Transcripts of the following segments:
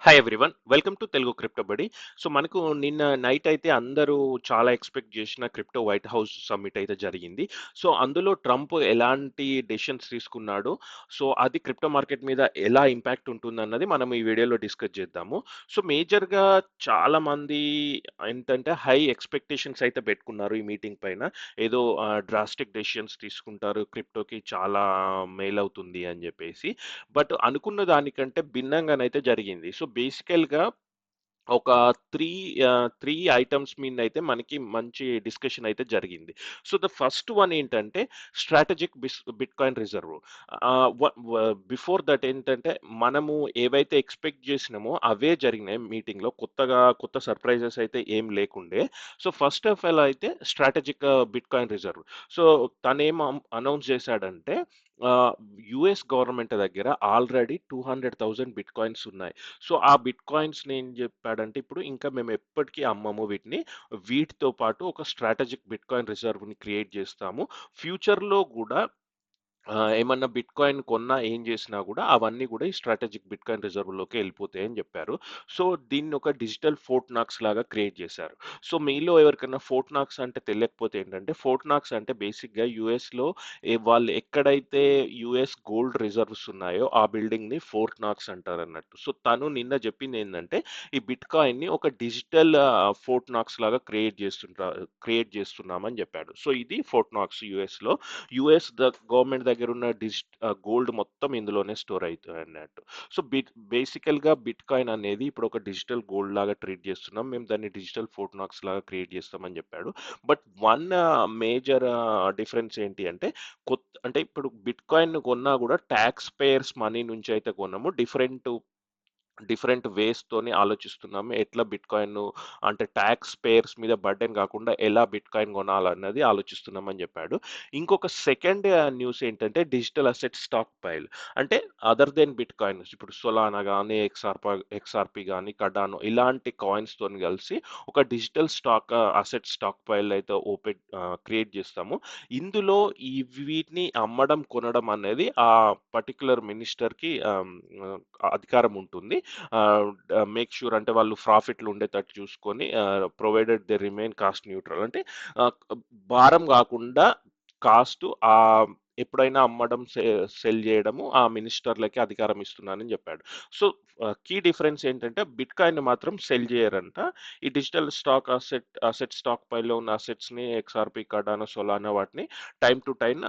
Hi everyone welcome to Telugu crypto బడి. So మనకు నిన్న నైట్ అయితే అందరూ చాలా ఎక్స్పెక్ట్ చేసిన క్రిప్టో వైట్ హౌస్ సమ్మిట్ అయితే జరిగింది. సో అందులో ట్రంప్ ఎలాంటి డెసిషన్స్ తీసుకున్నాడు, సో అది క్రిప్టో మార్కెట్ మీద ఎలా ఇంపాక్ట్ ఉంటుందన్నది మనం ఈ వీడియోలో డిస్కస్ చేద్దాము. సో మేజర్గా చాలా మంది ఏంటంటే హై ఎక్స్పెక్టేషన్స్ అయితే పెట్టుకున్నారు ఈ మీటింగ్ పైన. ఏదో డ్రాస్టిక్ డెసిషన్స్ తీసుకుంటారు, క్రిప్టోకి చాలా మెయిల్ అవుతుంది అని చెప్పేసి. బట్ అనుకున్న దానికంటే భిన్నంగానైతే జరిగింది. సో బేసికల్‌గా ఒక 3 3 ఐటెమ్స్ మీదనైతే మనకి మంచి డిస్కషన్ అయితే జరిగింది. సో ద ఫస్ట్ వన్ ఏంటంటే strategic bitcoin reserve. Before that ఏంటంటే మనము ఏవైతే ఎక్స్‌పెక్ట్ చేసినామో అవే జరిగినాయి మీటింగ్‌లో. కొత్త సర్ప్రైజెస్ అయితే ఏం లేకుండే. సో ఫస్ట్ ఆఫ్ ఆల్ అయితే స్ట్రాటజిక్ బిట్‌కాయిన్ రిజర్వ్. సో తనేం అనౌన్స్ చేశాడంటే యూఎస్ గవర్నమెంట్ దగ్గర ఆల్రెడీ 200,000 బిట్‌కాయిన్స్ ఉన్నాయి. సో ఆ బిట్ కాయిన్స్‌ని ఏం చెప్పాడంటే, ఇప్పుడు ఇంకా మేము ఎప్పటికీ అమ్మము వీటిని. వీటితో పాటు ఒక స్ట్రాటజిక్ బిట్ కాయిన్ రిజర్వ్‌ని క్రియేట్ చేస్తాము. ఫ్యూచర్‌లో గూడా ఏమన్నా బిట్ కాయిన్ కొన్నా, ఏం చేసినా గూడా అవన్నీ గూడా ఈ స్ట్రాటజిక్ బిట్ కాయిన్ రిజర్వ్‌లోకే ఎళ్ళిపోతాయని చెప్పారు. సో దీన్ని ఒక డిజిటల్ ఫోర్ట్ నాక్స్ లాగా క్రియేట్ చేశారు. సో మీలో ఎవరికన్నా ఫోర్ట్ నాక్స్ అంటే తెలియకపోతే ఏంటంటే, ఫోర్ట్ నాక్స్ అంటే బేసిక్‌గా యూఎస్‌లో వాళ్ళు ఎక్కడైతే యూఎస్ గోల్డ్ రిజర్వ్స్ ఉన్నాయో ఆ బిల్డింగ్‌ని ఫోర్ట్ నాక్స్ అంటారన్నట్టు. సో తను నిన్న చెప్పిందేందంటే, ఈ బిట్‌కాయిన్‌ని ఒక డిజిటల్ ఫోర్ట్ నాక్స్ లాగా క్రియేట్ చేస్తున్నామని చెప్పాడు. సో ఇది ఫోర్ట్ నాక్స్ యూఎస్‌లో. గవర్నమెంట్ దగ్గర ఉన్న గోల్డ్ మొత్తం ఇందులోనే స్టోర్ అవుతుంది అన్నట్టు. సో బేసికల్‌గా బిట్‌కాయిన్ అనేది ఇప్పుడు ఒక డిజిటల్ గోల్డ్ లాగా ట్రీట్ చేస్తున్నాం. మేము దాన్ని డిజిటల్ ఫోర్ట్ నాక్స్ లాగా క్రియేట్ చేస్తామని చెప్పాడు. బట్ వన్ మేజర్ డిఫరెన్స్ ఏంటి అంటే, అంటే ఇప్పుడు బిట్‌కాయిన్ కొన్నా కూడా టాక్స్ పేయర్స్ మనీ నుంచి అయితే కొన్నాము. డిఫరెంట్ డిఫరెంట్ వేస్ తోని ఆలోచిస్తున్నాము. ఎట్లా బిట్‌కాయిన్ అంటే టాక్స్ పేయర్స్ మీద బర్డెన్ కాకుండా ఎలా బిట్‌కాయిన్ కొనాలన్నది ఆలోచిస్తున్నామని చెప్పాడు. ఇంకొక సెకండ్ న్యూస్ ఏంటంటే డిజిటల్ అసెట్ స్టాక్ పైల్. అంటే అదర్ దెన్ బిట్‌కాయిన్స్ ఇప్పుడు సొలానా గాని, ఎక్స్ఆర్‌పి గాని, కర్డానో ఇలాంటి కాయిన్స్‌తోని కలిసి ఒక డిజిటల్ అసెట్ స్టాక్ పైల్ అయితే క్రియేట్ చేస్తాము. ఇందులో వీటిని అమ్మడం, కొనడం అనేది ఆ పర్టిక్యులర్ మినిస్టర్‌కి అధికారం ఉంటుంది. మేక్ ష్యూర్ అంటే వాళ్ళు ప్రాఫిట్లు ఉండేటట్టు చూసుకొని provided they remain cost neutral అంటే ఆహ్, భారం కాకుండా కాస్ట్ ఎప్పుడైనా అమ్మడం, సెల్ చేయడము ఆ మినిస్టర్లకి అధికారం ఇస్తున్నానని చెప్పాడు. సో కీ డిఫరెన్స్ ఏంటంటే బిట్‌కాయిన్‌ని మాత్రం సెల్ చేయరంట. ఈ డిజిటల్ అసెట్ స్టాక్ పైలో ఉన్న అసెట్స్‌ని ఎక్స్ఆర్‌పి, కార్డానో, సోలానా వాటిని టైమ్ టు టైమ్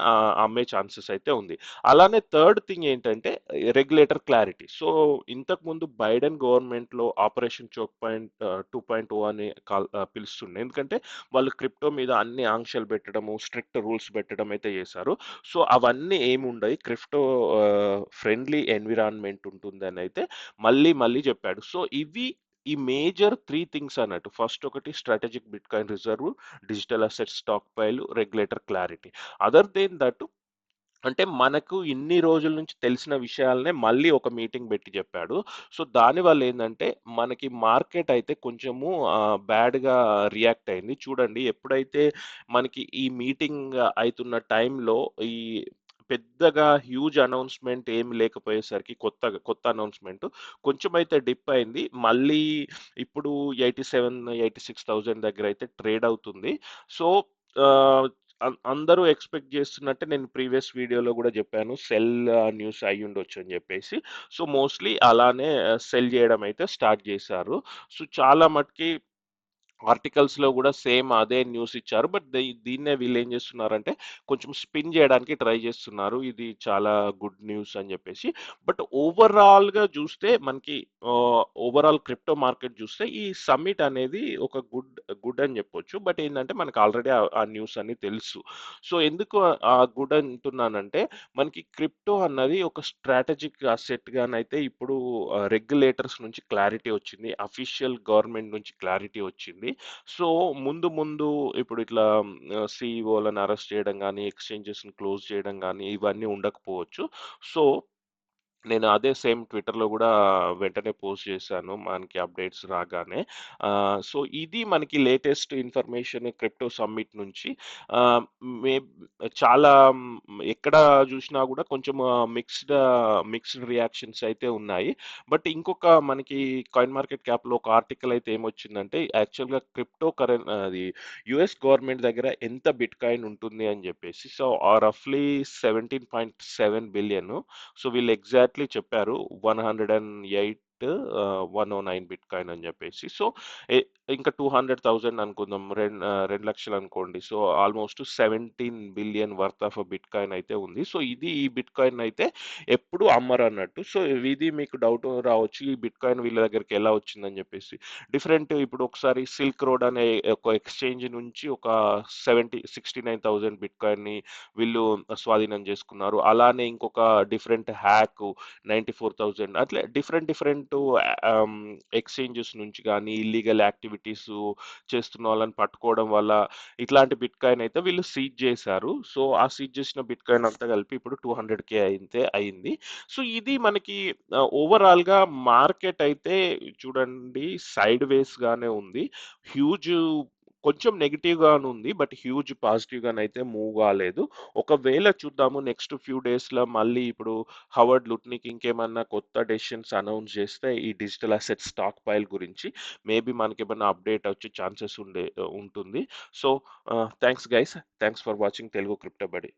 అమ్మే ఛాన్సెస్ అయితే ఉంది. అలానే థర్డ్ థింగ్ ఏంటంటే రెగ్యులేటర్ క్లారిటీ. సో ఇంతకుముందు బైడెన్ గవర్నమెంట్‌లో ఆపరేషన్ చోక్ పాయింట్ 2.0 అని పిలుస్తుండే. ఎందుకంటే వాళ్ళు క్రిప్టో మీద అన్ని ఆంక్షలు పెట్టడము, స్ట్రిక్ట్ రూల్స్ పెట్టడం అయితే చేశారు. సో అవన్నీ ఏముండయి. క్రిప్టో ఫ్రెండ్లీ ఎన్విరాన్మెంట్ ఉంటుందని అయితే మళ్ళీ చెప్పాడు. సో ఈ మేజర్ 3 థింగ్స్ అన్నట్టు. ఫస్ట్ ఒకటి strategic bitcoin reserve, digital asset stockpile, regulator clarity. Other than that అంటే మనకు ఇన్ని రోజుల నుంచి తెలిసిన విషయాలనే మళ్ళీ ఒక మీటింగ్ పెట్టి చెప్పాడు. సో దానివల్ల ఏందంటే మనకి మార్కెట్ అయితే కొంచెము బ్యాడ్‌గా రియాక్ట్ అయింది. చూడండి ఎప్పుడైతే మనకి ఈ మీటింగ్ అయితున్న టైంలో ఈ పెద్దగా హ్యూజ్ అనౌన్స్‌మెంట్ ఏమి లేకపోయేసరికి కొత్త అనౌన్స్‌మెంట్ కొంచెమైతే డిప్ అయింది. మళ్ళీ ఇప్పుడు 87, 86,000 దగ్గర అయితే ట్రేడ్ అవుతుంది. సో ఆహ్, అందరూ ఎక్స్పెక్ట్ చేస్తున్నట్టే నేను ప్రీవియస్ వీడియోలో కూడా చెప్పాను. సెల్ న్యూస్ అయ్యుండొచ్చు అని చెప్పేసి. సో మోస్ట్‌లీ అలానే సెల్ చేయడం అయితే స్టార్ట్ చేశారు. సో చాలా మటికి ఆర్టికల్స్‌లో గూడా సేమ్ అదే న్యూస్ ఇచ్చారు. బట్ దీన్నే వీళ్ళేం జేస్తున్నారంటే, కొంచెం స్పిన్ జేయడానికి ట్రై జేస్తున్నారు. ఇది చాలా గుడ్ న్యూస్ అని జెప్పేసి. బట్ ఓవరాల్‌గా జూస్తే మనకి ఓవరాల్ క్రిప్టో మార్కెట్ జూస్తే ఈ సమ్మిట్ అనేది ఒక గుడ్ అని జెప్పొచ్చు. బట్ ఏందంటే మనకు ఆల్రెడీ ఆ న్యూస్ అన్నీ తెలుసు. సో ఎందుకు గుడ్ అంటున్నానంటే, మనకి క్రిప్టో అన్నది ఒక స్ట్రాటజిక్ అసెట్‌గానైతే ఇప్పుడు రెగ్యులేటర్స్ నుంచి క్లారిటీ వచ్చింది. అఫీషియల్ గవర్నమెంట్ నుంచి క్లారిటీ వచ్చింది. సో ముందు ఇప్పుడు ఇట్లా సీఈఓలను అరెస్ట్ చేయడం గానీ, ఎక్స్చేంజెస్‌ని క్లోజ్ చేయడం గానీ, ఇవన్నీ ఉండకపోవచ్చు. సో నేను అదే సేమ్ ట్విట్టర్‌లో గూడా వెంటనే పోస్ట్ చేశాను. మనకి అప్డేట్స్ రాగానే. సో, ఇది మనకి లేటెస్ట్ ఇన్ఫర్మేషన్ క్రిప్టో సమ్మిట్ నుంచి. ఆహ్, మే చాలా ఎక్కడ జూషినా గూడా కొంచెం మిక్స్డ్ రియాక్షన్స్ అయితే ఉన్నాయి. బట్ ఇంకొక మనకి కాయిన్ మార్కెట్ క్యాప్‌లో ఒక ఆర్టికల్ అయితే ఏమొచ్చిందంటే యాక్చువల్‌గా అది యూఎస్ గవర్నమెంట్ దగ్గర ఎంత బిట్‌కాయిన్ ఉంటుంది అని జెప్పేసి. సో, రఫ్‌లీ 17.7 బిలియన్. సో వీళ్ళు ఎగ్జాక్ట్లీ చెప్పారు 108 109 బిట్ కాయిన్ అని చెప్పేసి. సో ఇంకా 200,000 అనుకుందాం, 2 లక్షలు అనుకోండి. So almost 17 billion worth of bit coin అయితే ఉంది. సో ఇది ఈ బిట్ కాయిన్ అయితే ఎప్పుడు అమ్మరు అన్నట్టు. సో ఇది మీకు డౌట్ రావచ్చు, ఈ బిట్ కాయిన్ వీళ్ళ దగ్గరికి ఎలా వచ్చిందని చెప్పేసి. డిఫరెంట్ ఇప్పుడు ఒకసారి సిల్క్ రోడ్ అనే ఒక ఎక్స్చేంజ్ నుంచి ఒక 69,000 బిట్ కాయిన్ ని వీళ్ళు స్వాధీనం చేసుకున్నారు. అలానే ఇంకొక డిఫరెంట్ హ్యాక్ 94,000 అట్లా డిఫరెంట్ డిఫరెంట్ ఎక్స్చేంజెస్ నుంచి కానీ ఇల్లీగల్ యాక్టివిటీస్ చేస్తున్న వాళ్ళని పట్టుకోవడం వల్ల ఇట్లాంటి బిట్ కాయిన్ అయితే వీళ్ళు సీజ్ చేశారు. సో ఆ సీజ్ చేసిన బిట్ కాయిన్ అంతా కలిపి ఇప్పుడు 200K అయితే అయింది. సో ఇది మనకి ఓవరాల్ గా మార్కెట్ అయితే చూడండి సైడ్ వేస్ గానే ఉంది. హ్యూజ్ కొంచెం నెగిటివ్ గానే ఉంది. బట్ హ్యూజ్ పాజిటివ్ గానైతే మూవ్ కాలేదు. ఒకవేళ చూద్దాము నెక్స్ట్ ఫ్యూ డేస్‌లో మళ్ళీ ఇప్పుడు హవర్డ్ లుట్నిక్ ఇంకేమన్నా కొత్త డెసిషన్స్ అనౌన్స్ చేస్తే ఈ డిజిటల్ అసెట్స్ స్టాక్ పైల్ గురించి మేబీ మనకేమన్నా అప్డేట్ వచ్చే ఛాన్సెస్ ఉంటుంది. So thanks guys. Thanks for watching Telugu crypto బడి.